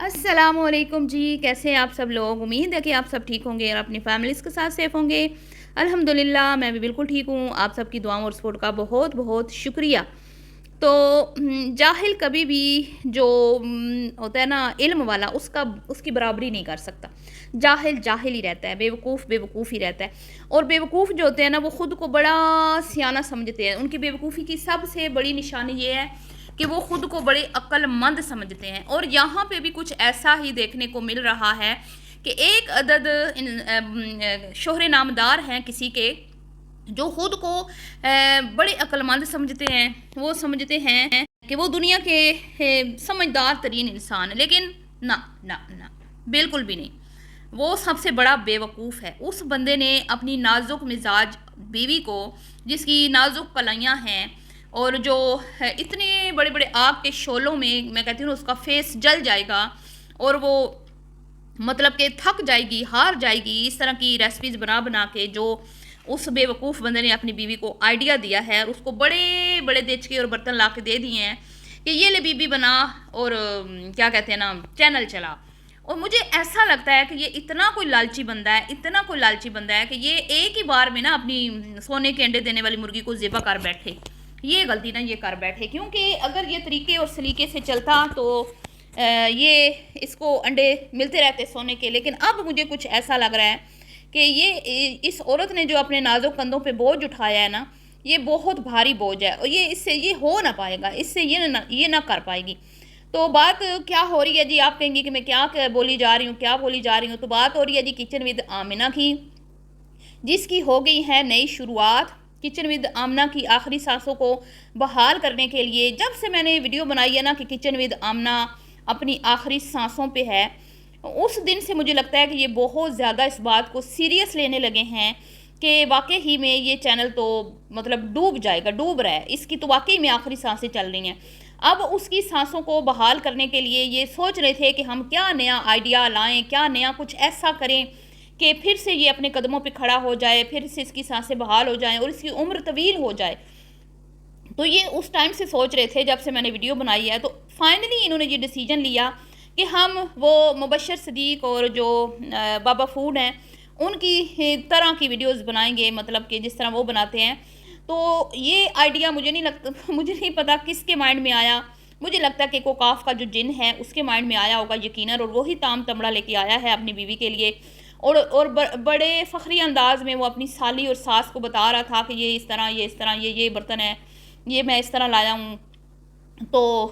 السلام علیکم جی، کیسے ہیں آپ سب لوگ؟ امید ہے کہ آپ سب ٹھیک ہوں گے اور اپنی فیملیز کے ساتھ سیف ہوں گے۔ الحمدللہ میں بھی بالکل ٹھیک ہوں۔ آپ سب کی دعاؤں اور سپورٹ کا بہت بہت شکریہ۔ تو جاہل کبھی بھی جو ہوتا ہے نا علم والا، اس کی برابری نہیں کر سکتا۔ جاہل جاہل ہی رہتا ہے، بے وقوف بے وقوف ہی رہتا ہے۔ اور بے وقوف جو ہوتے ہیں نا، وہ خود کو بڑا سیانہ سمجھتے ہیں۔ ان کی بے وقوفی کی سب سے بڑی نشانی یہ ہے کہ وہ خود کو بڑے عقل مند سمجھتے ہیں۔ اور یہاں پہ بھی کچھ ایسا ہی دیکھنے کو مل رہا ہے کہ ایک عدد شہر نامدار ہیں کسی کے، جو خود کو بڑے عقل مند سمجھتے ہیں۔ وہ سمجھتے ہیں کہ وہ دنیا کے سمجھدار ترین انسان ہیں، لیکن نہ بالکل بھی نہیں۔ وہ سب سے بڑا بے وقوف ہے۔ اس بندے نے اپنی نازک مزاج بیوی کو، جس کی نازک کلائیاں ہیں اور جو اتنے بڑے بڑے آگ کے شعلوں میں کہتی ہوں اس کا فیس جل جائے گا اور وہ مطلب کہ تھک جائے گی، ہار جائے گی، اس طرح کی ریسپیز بنا کے جو اس بے وقوف بندے نے اپنی بیوی کو آئیڈیا دیا ہے اور اس کو بڑے بڑے دیچکے اور برتن لا کے دے دیے ہیں کہ یہ لے بیوی بنا اور کیا کہتے ہیں نا چینل چلا۔ اور مجھے ایسا لگتا ہے کہ یہ اتنا کوئی لالچی بندہ ہے کہ یہ ایک ہی بار میں نا اپنی سونے کے انڈے دینے والی مرغی کو ذبح کر بیٹھے۔ یہ غلطی نہ یہ کر بیٹھے، کیونکہ اگر یہ طریقے اور سلیقے سے چلتا تو یہ اس کو انڈے ملتے رہتے سونے کے۔ لیکن اب مجھے کچھ ایسا لگ رہا ہے کہ یہ اس عورت نے جو اپنے نازک کندھوں پہ بوجھ اٹھایا ہے نا، یہ بہت بھاری بوجھ ہے اور اس سے یہ ہو نہ پائے گا، اس سے یہ نہ کر پائے گی۔ تو بات کیا ہو رہی ہے جی؟ آپ کہیں گے کہ میں کیا بولی جا رہی ہوں تو بات ہو رہی ہے جی کچن ود آمنہ کی، جس کی ہو گئی ہے نئی شروعات۔ کچن ود آمنہ کی آخری سانسوں کو بحال کرنے کے لیے جب سے میں نے ویڈیو بنائی ہے نا کہ کچن ود آمنہ اپنی آخری سانسوں پہ ہے، اس دن سے مجھے لگتا ہے کہ یہ بہت زیادہ اس بات کو سیریس لینے لگے ہیں کہ واقعی ہی میں یہ چینل تو مطلب ڈوب جائے گا، ڈوب رہا ہے، اس کی تو واقعی میں آخری سانسیں چل رہی ہیں۔ اب اس کی سانسوں کو بحال کرنے کے لیے یہ سوچ رہے تھے کہ ہم کیا نیا آئیڈیا لائیں، کیا نیا کچھ ایسا کریں کہ پھر سے یہ اپنے قدموں پہ کھڑا ہو جائے، پھر سے اس کی سانسیں بحال ہو جائیں اور اس کی عمر طویل ہو جائے۔ تو یہ اس ٹائم سے سوچ رہے تھے جب سے میں نے ویڈیو بنائی ہے۔ تو فائنلی انہوں نے یہ ڈیسیجن لیا کہ ہم وہ مبشر صدیق اور جو بابا فوڈ ہیں ان کی طرح کی ویڈیوز بنائیں گے، مطلب کہ جس طرح وہ بناتے ہیں۔ تو یہ آئیڈیا مجھے نہیں پتا کس کے مائنڈ میں آیا۔ مجھے لگتا ہے کہ کوکاف کا جو جن ہے اس کے مائنڈ میں آیا ہوگا یقیناً، اور وہی تام تمڑا لے کے آیا ہے اپنی بیوی کے لیے اور بڑے فخری انداز میں وہ اپنی سالی اور ساس کو بتا رہا تھا کہ یہ اس طرح یہ برتن ہے، یہ میں اس طرح لایا ہوں۔ تو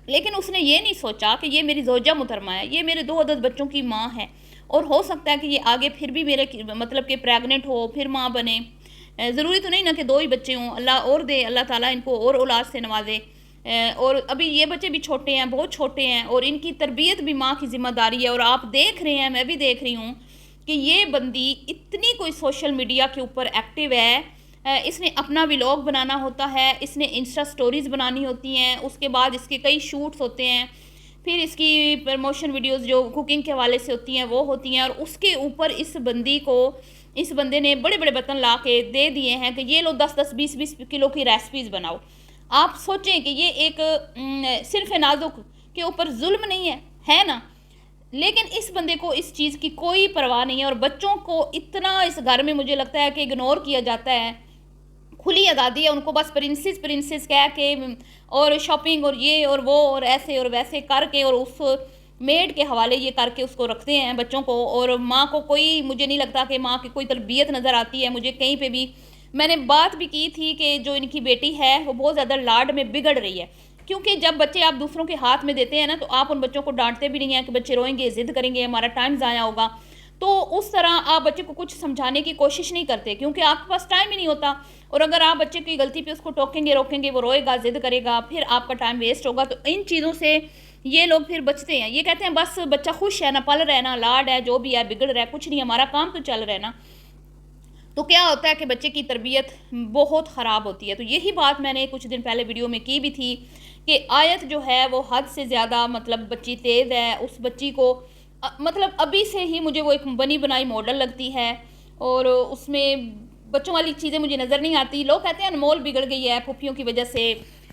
لیکن اس نے یہ نہیں سوچا کہ یہ میری زوجہ محترمہ ہے، یہ میرے 2 عدد بچوں کی ماں ہے اور ہو سکتا ہے کہ یہ آگے پھر بھی میرے مطلب کہ پریگننٹ ہو، پھر ماں بنے۔ ضروری تو نہیں نا کہ 2 ہی بچے ہوں، اللہ اور دے، اللہ تعالیٰ ان کو اور اولاد سے نوازے۔ اور ابھی یہ بچے بھی چھوٹے ہیں، بہت چھوٹے ہیں، اور ان کی تربیت بھی ماں کی ذمہ داری ہے۔ اور آپ دیکھ رہے ہیں، میں بھی دیکھ رہی ہوں کہ یہ بندی اتنی کوئی سوشل میڈیا کے اوپر ایکٹیو ہے۔ اس نے اپنا ولاگ بنانا ہوتا ہے، اس نے انسٹا سٹوریز بنانی ہوتی ہیں، اس کے بعد اس کے کئی شوٹس ہوتے ہیں، پھر اس کی پروموشن ویڈیوز جو کوکنگ کے حوالے سے ہوتی ہیں وہ ہوتی ہیں، اور اس کے اوپر اس بندے نے بڑے بڑے برتن لا کے دے دیے ہیں کہ یہ لو 10-10 20-20 کلو کی ریسپیز بناؤ۔ آپ سوچیں کہ یہ ایک صرف نازک کے اوپر ظلم نہیں ہے نا؟ لیکن اس بندے کو اس چیز کی کوئی پرواہ نہیں ہے، اور بچوں کو اتنا اس گھر میں مجھے لگتا ہے کہ اگنور کیا جاتا ہے۔ کھلی آزادی ہے ان کو، بس پرنسس کہہ کے اور شاپنگ اور یہ اور وہ اور ایسے اور ویسے کر کے، اور اس میڈ کے حوالے یہ کر کے اس کو رکھتے ہیں بچوں کو، اور ماں کو کوئی، مجھے نہیں لگتا کہ ماں کی کوئی تربیت نظر آتی ہے مجھے کہیں پہ بھی۔ میں نے بات بھی کی تھی کہ جو ان کی بیٹی ہے وہ بہت زیادہ لاڈ میں بگڑ رہی ہے، کیونکہ جب بچے آپ دوسروں کے ہاتھ میں دیتے ہیں نا تو آپ ان بچوں کو ڈانٹتے بھی نہیں ہیں کہ بچے روئیں گے، ضد کریں گے، ہمارا ٹائم ضائع ہوگا۔ تو اس طرح آپ بچے کو کچھ سمجھانے کی کوشش نہیں کرتے کیونکہ آپ کے پاس ٹائم ہی نہیں ہوتا، اور اگر آپ بچے کی غلطی پہ اس کو ٹوکیں گے، روکیں گے، وہ روئے گا، ضد کرے گا، پھر آپ کا ٹائم ویسٹ ہوگا۔ تو ان چیزوں سے یہ لوگ پھر بچتے ہیں، یہ کہتے ہیں بس بچہ خوش ہے نا، پل رہے نا، لاڈ ہے، جو بھی ہے، بگڑ رہا ہے، کچھ نہیں، ہمارا کام تو چل رہا ہے نا۔ تو کیا ہوتا ہے کہ بچے کی تربیت بہت خراب ہوتی ہے۔ تو یہی بات میں نے کچھ دن پہلے ویڈیو میں کی بھی تھی کہ آیت جو ہے وہ حد سے زیادہ مطلب بچی تیز ہے، اس بچی کو مطلب ابھی سے ہی مجھے وہ ایک بنی بنائی ماڈل لگتی ہے، اور اس میں بچوں والی چیزیں مجھے نظر نہیں آتی۔ لوگ کہتے ہیں انمول بگڑ گئی ہے پھوپھیوں کی وجہ سے،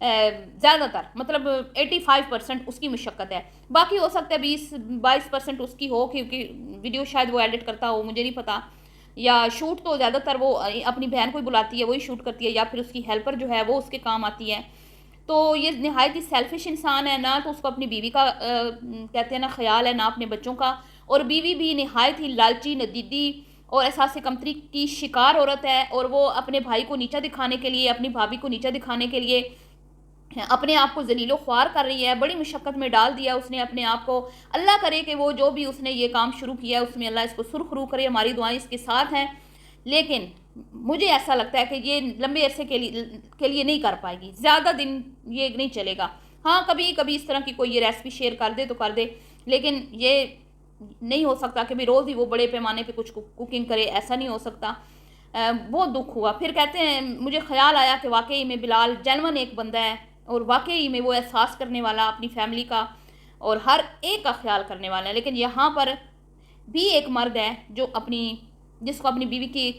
زیادہ تر مطلب 85% اس کی مشقت ہے، باقی ہو سکتا ہے 20-22% اس کی ہو، کیونکہ ویڈیو شاید وہ ایڈٹ کرتا ہو، مجھے نہیں پتا، یا شوٹ تو زیادہ تر وہ اپنی بہن کو ہی بلاتی ہے، وہی شوٹ کرتی ہے، یا پھر اس کی ہیلپر جو ہے وہ اس کے کام آتی ہے. تو یہ نہایت ہی سیلفش انسان ہے، نہ تو اس کو اپنی بیوی کا کہتے ہیں نا خیال ہے، نہ اپنے بچوں کا، اور بیوی بھی نہایت ہی لالچی، ندیدی اور احساس کمتری کی شکار عورت ہے، اور وہ اپنے بھائی کو نیچا دکھانے کے لیے، اپنی بھابھی کو نیچا دکھانے کے لیے اپنے آپ کو ذلیل و خوار کر رہی ہے. بڑی مشقت میں ڈال دیا اس نے اپنے آپ کو. اللہ کرے کہ وہ جو بھی اس نے یہ کام شروع کیا ہے اس میں اللہ اس کو سرخ رو کرے، ہماری دعائیں اس کے ساتھ ہیں، لیکن مجھے ایسا لگتا ہے کہ یہ لمبے عرصے کے لیے نہیں کر پائے گی، زیادہ دن یہ نہیں چلے گا. ہاں کبھی کبھی اس طرح کی کوئی یہ ریسپی شیئر کر دے تو کر دے، لیکن یہ نہیں ہو سکتا کہ بھی روز ہی وہ بڑے پیمانے پہ کچھ کوکنگ کرے، ایسا نہیں ہو سکتا. بہت دکھ ہوا. پھر کہتے ہیں مجھے خیال آیا کہ واقعی میں بلال جینون ایک بندہ ہے، اور واقعی میں وہ احساس کرنے والا اپنی فیملی کا اور ہر ایک کا خیال کرنے والا ہے. لیکن یہاں پر بھی ایک مرد ہے جو جس کو اپنی بیوی کی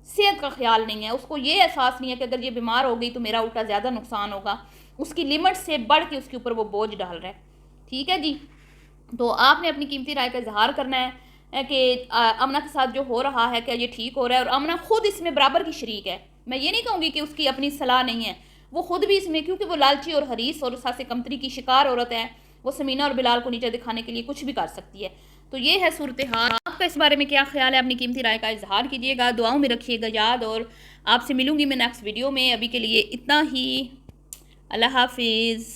صحت کا خیال نہیں ہے، اس کو یہ احساس نہیں ہے کہ اگر یہ بیمار ہو گئی تو میرا الٹا زیادہ نقصان ہوگا، اس کی لمٹ سے بڑھ کے اس کے اوپر وہ بوجھ ڈال رہا ہے. ٹھیک ہے جی، تو آپ نے اپنی قیمتی رائے کا اظہار کرنا ہے کہ امنہ کے ساتھ جو ہو رہا ہے کیا یہ ٹھیک ہو رہا ہے، اور امنہ خود اس میں برابر کی شریک ہے. میں یہ نہیں کہوں گی کہ اس کی اپنی صلاح نہیں ہے، وہ خود بھی اس میں، کیونکہ وہ لالچی اور حریص اور احساس کمتری کی شکار عورت ہے، وہ سمینہ اور بلال کو نیچے دکھانے کے لیے کچھ بھی کر سکتی ہے. تو یہ ہے صورتحال. آپ کا اس بارے میں کیا خیال ہے؟ اپنی قیمتی رائے کا اظہار کیجیے گا، دعاؤں میں رکھیے گا یاد، اور آپ سے ملوں گی میں نیکسٹ ویڈیو میں. ابھی کے لیے اتنا ہی. اللہ حافظ.